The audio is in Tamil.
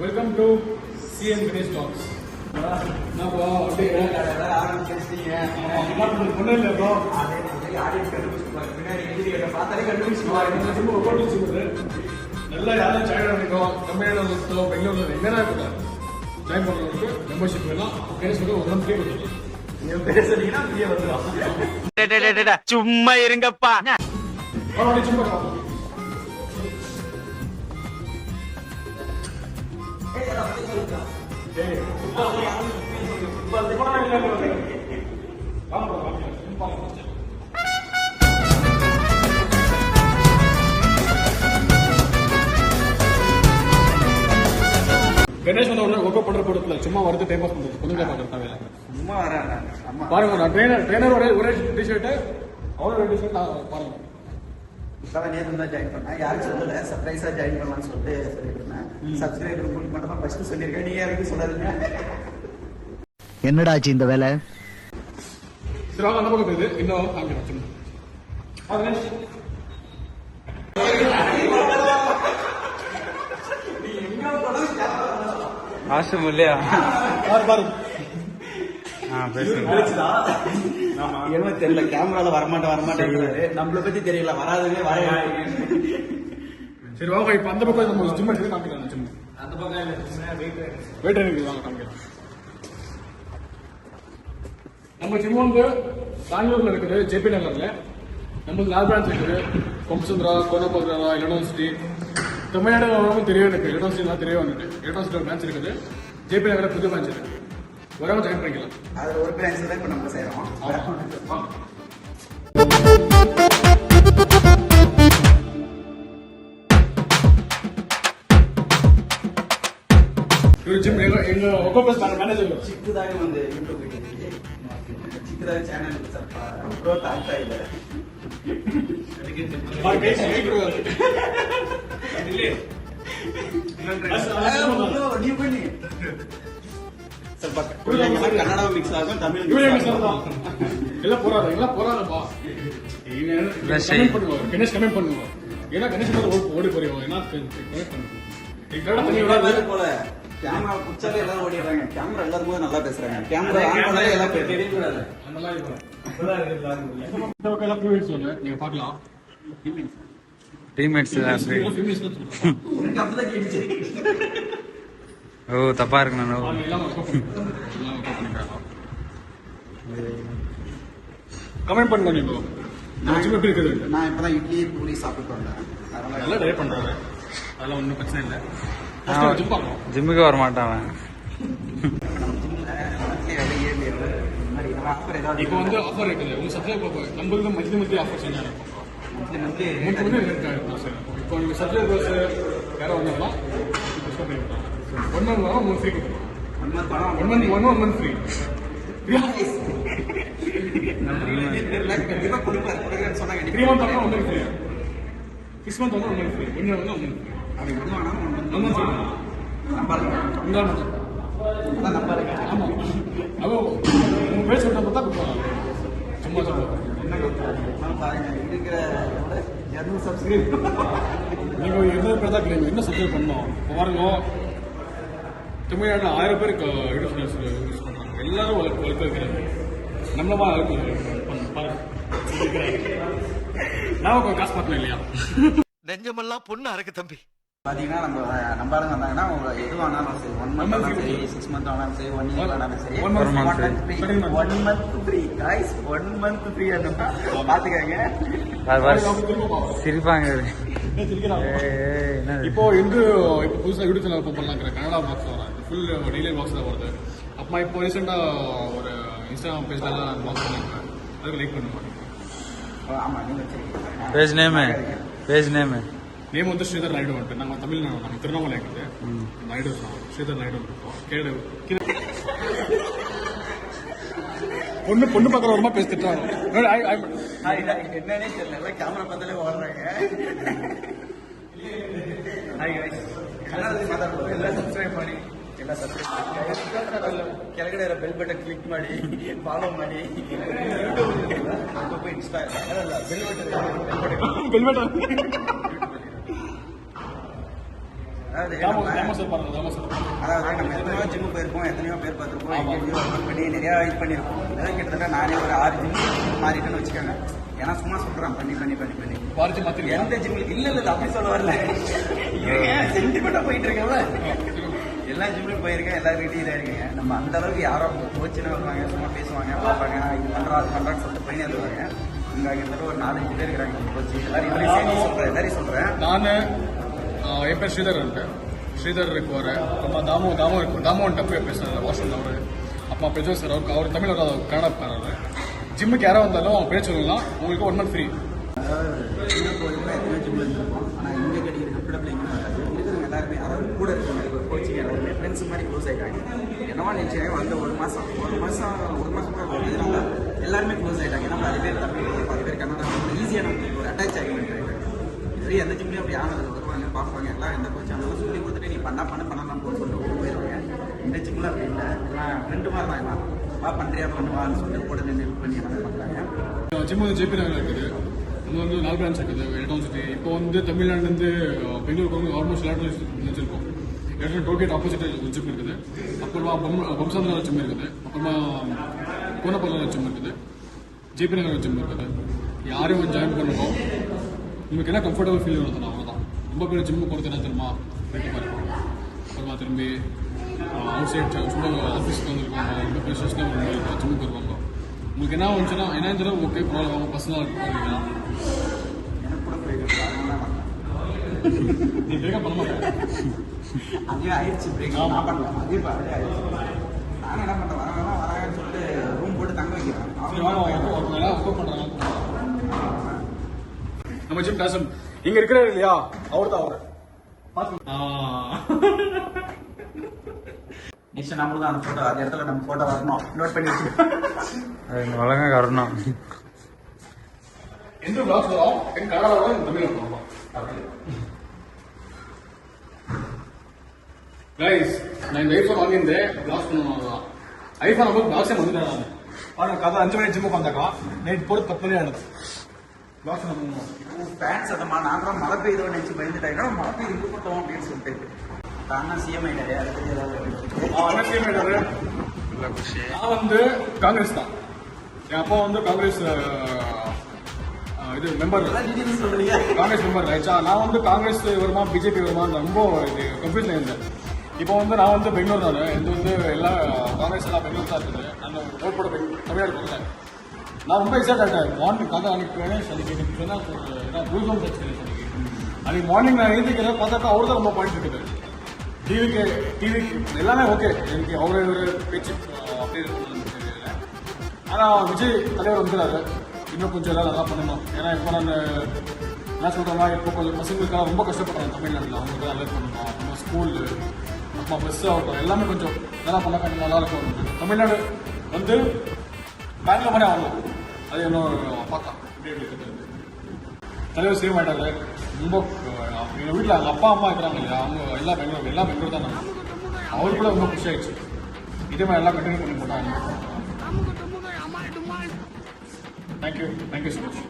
Welcome to CM Grace talks. என்னப்பா அப்படியே ஆரம்பிச்சிருக்கீங்க. ஒன்றும் இல்லை ப்ரோ. நல்லா யாரும் ஜாயின் பண்ணிக்கோம். தமிழ்நாடு இருக்கோ பெங்களூர்ல எங்கன்னா இருக்கா ஜாயின் பண்ணுறவங்களுக்கு மெம்பர்ஷிப் வேணும். கிரேஸ் வந்து ஒரு மந்த்லேயே வந்துடும். சும்மா இருங்கப்பா. சும்மா கணேஷ் வந்து ஒர்க் பண்ற படத்துல சும்மா வரது டைம் பாஸ் பண்றது கொஞ்சம் பாக்குறேன் சும்மா வராங்க. பாருங்க, நான் ட்ரெயினர் ஒரே டிஷர்ட் அவரோட டிஷர்ட் பாருங்க. இப்பதான் நேற்று தான் ஜாயின் பண்ணேன். யாருக்கு சொல்லல, சர்ப்ரைஸா ஜாயின் பண்ணலாம்னு சொல்லிட்டு சொல்லிட்டு இருந்தேன். சப்ஸ்கிரைபர் உங்களுக்கு மட்டும் தான் ஃபர்ஸ்ட் சொல்லியிருக்கேன். நீங்க யாருக்கு சொல்லாதீங்க. என்னடாச்சு இந்த வேலை? சரி வாங்க, அந்த பக்கம் போகுது. இன்னும் காமிக்கிறேன் சும்மா. ஆசம் இல்லையா? பாருங்க என்ன தெரியல, கேமரால வரமாட்டேன். நம்மளை பத்தி தெரியல, வராதுவே வர. சரி வாங்க, இப்ப அந்த பக்கம் நம்ம ஜிம் எடுத்து காமிக்கிறேன். சும்மா அந்த பக்கம் வெயிட் ட்ரைனிங் வாங்க காமிக்கிறேன். நம்ம ஜிம் வந்து பெங்களூர்ல இருக்குது, ஜேபி நகர்ல. நம்மளுக்கு 4 பிரான்ச் இருக்குது. கொம்பசுந்தரா, கோனப்பகுரா, யூனிவர்சிட்டி. தமிழ்நாடு தெரியும் எனக்கு. யூனிவர்சிட்டி தெரியும் வந்துட்டு. யூனிவர்சிட்டி ஒரு பிரான்ச் இருக்குது. ஜேபி நகர்ல புது பிரான்ச் இருக்கு. வரவங்க ஜாயின் பண்ணிக்கலாம். அதுல ஒரு பிரான்ச் தான் இப்ப நம்ம செய்யறோம். இவர் ஜிம் எங்க ஒர்க் பிளஸ் மேனேஜர் சிக்குதாக வந்து யூடியூப் சிக்குதாக சேனல் க்ரோத் ஆக்டா இல்ல. நீ பண்ணி கன்னடா மிக்ஸ் ஆகும், தமிழ் எல்லாம் போறாதப்பா. கமெண்ட் பண்ணுவோம், கணேஷ் கமெண்ட் பண்ணுவோம். ஏன்னா கணேஷ் ஓடி போறோம். ஏன்னா கமெண்ட் பண்ணுவோம் போல. கேமரா புடிச்சாலே எல்லாரும் ஓடிடுறாங்க. கேமரா எல்லாரும் போது நல்லா பேசுறாங்க. கேமரா ஆன் பண்ணாலே எல்லாம் தெரியக்கூடாது. நீங்க பாக்கலாம். டீம்மேட்ஸ் ஓ தப்பா இருக்கு. கமெண்ட் பண்ணுங்க. நீங்க எப்படி இருக்குது? நான் இப்பதான் இட்லி பூரி சாப்பிட்டு வந்தேன். நல்லா ட்ரை பண்றாரு, அதெல்லாம் ஒன்றும் பிரச்சனை இல்லை. ஜிம்முக்கு வர மாட்டான். இப்போ வந்து ஆஃபர் இருக்குது. உங்க சப்ஸ்கிரைபர் நம்மளுக்கு மந்த்லி ஆஃபர் செஞ்சாங்க. இப்போ நீங்க சப்ஸ்கிரைபர்ஸ் யாரும் வந்தாலும் 1 month வரும், 1 ஃப்ரீ கொடுத்துருவோம். 1 month ஃப்ரீ. 3 month வந்தா 1 month ஃப்ரீ. 6 month வந்தா 1 month ஃப்ரீ. 1 year வந்தா 1 month ஃப்ரீ. ஆமா, அது உங்க பேர் சொல்ற பார்த்தா கொடுப்பாங்க. சும்மா சொல்லுவாங்க. நீங்க 200 பேர் தான் கிளைம். என்ன சப்ஸ்கிரைப் பண்ணோம் பாருங்க. தமிழ்நாட்டில் 1000 பேருக்கு யூடியூப் யூஸ் பண்றாங்க. எல்லாரும் வளர்க்க வைக்கிறாங்க. நம்மளமா பாருங்க. நான் கொஞ்சம் காசு பார்க்கணும் இல்லையா? நெஞ்சமெல்லாம் பொண்ணு அறக்கு தம்பி. பாத்தீங்கன்னா நம்ம ஆளுங்க வந்தாங்கன்னா எது வேணாலும் சரி, 1 month ஆனாலும் சரி, 6 month ஆனாலும் சரி, 1 year ஆனாலும் சரி, 1 month free guys, 1 month free. பாத்துக்கங்க, சிரிப்பாங்க. இப்போ புதுசா யூடியூப் சேனல் ஓபன் பண்ணலாங்கிற கனடா பாக்ஸ் வர ஃபுல் டெய்லி பாக்ஸ் தான் வருது. அப்பா இப்போ ரீசெண்டா ஒரு இன்ஸ்டாகிராம் பேஜ்ல எல்லாம் பாக்ஸ் பண்ணிருக்கேன். அதுக்கு லைக் பண்ணுவாங்க. ஆமா, நீங்க பேஜ் நேம் வந்து ஸ்ரீதர் நாயுடு வந்துட்டு. நாங்கள் தமிழ்நாடு, நாங்கள் திருவண்ணாமலை இருக்குது. நாயுடு ஸ்ரீதர் நாயுடு இருக்கோம். பொண்ணு பக்கம் வருமா பேசி திட்டுறாங்க. என்னன்னே தெரியல, கேமரா பார்த்தாலே ஓடுறாங்க. எல்லாம் சப்ஸ்கிரைப் ಮಾಡಿ, ಕೆಳಗಡೆ ಇರೋ ಬೆಲ್ ಬಟನ್ ಕ್ಲಿಕ್ ಮಾಡಿ, ಫಾಲೋ ಮಾಡಿ. ಇನ್ಸ್ಟಾ ಬೆಲ್ ಬಟನ್ அதாவது தாமஸ் சார் பாருங்க, தாமஸ் சார். அதாவது நம்ம எத்தனையோ ஜிம்மு போயிருப்போம், எத்தனையோ பேர் பார்த்துருப்போம், எங்கேயோ ஒர்க் பண்ணி நிறையா இது பண்ணியிருப்போம். இதெல்லாம் கிட்டத்தட்ட நானே ஒரு 6 ஜிம் மாறிட்டேன்னு வச்சுக்கோங்க. ஏன்னா சும்மா சொல்கிறேன் பண்ணி பாரிச்சு மாத்திருக்கேன். எந்த ஜிம்முக்கு இல்லை அப்படி சொல்ல வரல, சென்டிமெண்ட்டாக போயிட்டு இருக்கேன்ல. எல்லா ஜிம்லையும் போயிருக்கேன், எல்லாருக்கிட்டையும் இதாக இருக்கீங்க. நம்ம அந்த அளவுக்கு யாரோ கோச்சுன்னு வருவாங்க, சும்மா பேசுவாங்க, பார்ப்பாங்க, இது பண்ணுறா அது பண்ணுறான்னு சொல்லிட்டு போயினே வருவாங்க. இங்கே கிட்டத்தட்ட ஒரு 4-5 பேர் இருக்கிறாங்க நம்ம கோச்சு. எல்லாரையும் சொல்கிறேன். நான் என் பேர் ஸ்ரீதர் இருக்கேன். ஸ்ரீதர் இருக்குவார். அப்புறமா தாமு இருக்கும். தாமுவன் டப்பு பேசுகிறார். வாஷ்ரூம் அவர் அப்பா பிரஜோத் சார். அவர் தமிழ் வராது, கன்னடக்காரர். ஜிம்முக்கு யாராவது வந்தாலும் அவங்க பேர் சொல்லலாம். உங்களுக்கு 1 month ஃப்ரீ. அதாவது சின்ன போயிருப்போம், எத்தனையோ ஜிம்மில் இருந்திருப்போம். ஆனால் இங்கே கிடைக்கிற கம்ஃபர்டபுள் எங்கே வராது. இருக்கிறவங்க எல்லாருமே, அதாவது கூட இருக்கிறவங்க இப்போ கோச்சிங் எல்லாருமே ஃப்ரெண்ட்ஸ் மாதிரி க்ளோஸ் ஆகிட்டாங்க. என்னவா நினச்சேன் வந்து ஒரு மாதம் கூட இதனால எல்லாருமே க்ளோஸ் ஆகிட்டாங்க. ஏன்னா அது பேர் தமிழ், அது பேர் கன்னடா, ஈஸியாக நமக்கு ஒரு அட்டாச் ஆகிட்டு சரி. எந்த ஜிம்லேயும் அப்படி ஆனது வருவாங்க, பார்ப்பாங்க, எல்லாம் எந்த கோச் ஆனாலும் சொல்லி கொடுத்துட்டு நீ பண்ணலாம் சொல்லிட்டு போயிடுவாங்க. இந்த ஜிம்மில் அப்படி இல்லை, எல்லாம் ஃப்ரெண்டு மாதிரி தான். எல்லாம் பண்ணுறியா பண்ணுவான்னு சொல்லிட்டு கூட நின்று ஹெல்ப் பண்ணி எல்லாமே பண்ணுறாங்க. ஜிம் வந்து ஜேபி நகர் இருக்குது. நம்ம வந்து 4 பிரான்ச் இருக்குது, எலக்ட்ரான் சிட்டி. இப்போ வந்து தமிழ்நாடுலேருந்து பெங்களூருக்கு வந்து ஆல்மோஸ்ட் எலக்ட்ரானிக் வச்சிருக்கோம். எலக்ட்ரானிக் டோல்கேட் ஆப்போசிட் ஜிம் இருக்குது. அப்புறமா பம்சாந்திரா ஜிம் இருக்குது. அப்புறமா கோனப்பல்ல ஜிம் இருக்குது. ஜேபி நகர் ஜிம் இருக்குது. யாரையும் வந்து ஜாயின் பண்ணணும். உங்களுக்கு என்ன கம்ஃபர்டபுள் ஃபீல் வருது, அவ்வளோதான். ரொம்ப பேர் ஜிம்மு கொடுத்து என்ன தெரியுமா போயிட்டு பாருங்க. அப்புறமா திரும்பி அவுட் சைட் சும்மா ஆஃபீஸ்க்கு வந்துருக்காங்க, ரொம்ப ஃப்ரெஷர்ஸ்லாம் வருவாங்க, ஜிம்முக்கு வருவாங்க. உங்களுக்கு என்ன வந்துச்சுன்னா என்ன தெரியும், ஓகே ப்ராப்ளம் அவங்க பர்சனலாக இருக்கும். எனக்கு கூட போயிருக்கு, நீ பிரேக்கப் பண்ண மாட்டேன். அதே ஆயிடுச்சு பிரேக். நான் பண்ணலாம், அதே ஆயிடுச்சு. நானும் என்ன பண்ணுறேன், வராங்கன்னு சொல்லிட்டு ரூம் போட்டு தங்க வைக்கிறேன். ஒர்க் பண்ணுறாங்க. நம்ம ஜிம் டாசம் இங்க இருக்கிறாரு இல்லையா, அவர் தான் அவரு. நெக்ஸ்ட் நம்மளும் தான் அந்த ஃபோட்டோ, அந்த இடத்துல நம்ம ஃபோட்டோ வரணும், நோட் பண்ணி வச்சுக்கோங்க. ஒழுங்கா கரணும். எந்த பிளாக்ஸ் வரும், என் கனடா வரும், தமிழ் வரும். கைஸ், நான் இந்த ஐஃபோன் வாங்கியிருந்தேன், பிளாக்ஸ் பண்ணுவோம். ஐஃபோன் நம்ம பிளாக்ஸே வந்துட்டேன். பாருங்க, கதை 5 மணி ஜிம்முக்கு வந்தாக்கா நைட் போட்டு 10 மணி ஆயிடுது. பிளாக்ஸ் பண்ணுவோம். ஃபேன்ஸ் அதமா நாங்களும் மழை பெய்யுதோ நினச்சி பயந்துட்டாங்க. மழை பெய்து இது போட்டோம் அப்படின்னு சொல்லிட்டு அண்ணா சிஎம் ஆயிட்டாரு. அதை பற்றி ஏதாவது நான் வந்து காங்கிரஸ் தான். என் அப்பா வந்து காங்கிரஸ் இது மெம்பர், காங்கிரஸ் மெம்பர் ஆயிடுச்சா. நான் வந்து காங்கிரஸ் வருமா பிஜேபி வருமா ரொம்ப இது கன்ஃபியூஸ்ல இருந்தேன். இப்போ வந்து நான் வந்து பெங்களூர் தான். இது வந்து எல்லா காங்கிரஸ் எல்லாம் பெங்களூர் தான் இருக்குது. அந்த ஓட் போட தமிழ்நாடு போகல. நான் ரொம்ப எக்ஸைட் ஆகிட்டேன். மார்னிங் கதை அன்னைக்கு எனக்கு சொன்னால் ரூல் ஹோம் எக்ஸ்பீரியன்ஸ் அன்னைக்கு மார்னிங் நான் எழுதிக்கிறேன். பார்த்தாக்கா அவர் தான் ரொம்ப பாயிண்ட் இருக்குது. டிவி எல்லாமே ஓகே. எனக்கு அவரோட பேச்சு அப்படி இருக்கணும்னு தெரியல. ஆனால் விஜய் தலைவர் வந்துடுறாரு. இன்னும் கொஞ்சம் எல்லாம் நல்லா பண்ணணும். ஏன்னா இப்போ நான் என்ன சொல்கிறேன்னா, இப்போ கொஞ்சம் பசங்களுக்காக ரொம்ப கஷ்டப்படுறாங்க தமிழ்நாட்டில். அவங்களுக்கு நல்லா பண்ணணும். நம்ம ஸ்கூலு, நம்ம பஸ் ஆகட்டும், எல்லாமே கொஞ்சம் நல்லா பண்ண கொஞ்சம் நல்லா இருக்கும். தமிழ்நாடு வந்து பேங்க்ல மாதிரி ஆகணும். அது இன்னும் பார்க்கலாம். தலைவர் சேவ் ஆகிட்டாங்க. ரொம்ப எங்கள் வீட்டில் அவங்க அப்பா அம்மா இருக்கிறாங்க இல்லையா, அவங்க எல்லாம் பெங்களூர் தான். அவரு கூட ரொம்ப குஷி ஆயிடுச்சு. இதே மாதிரி எல்லாம் கண்டினியூ பண்ணி போட்டாங்க. Thank you so much.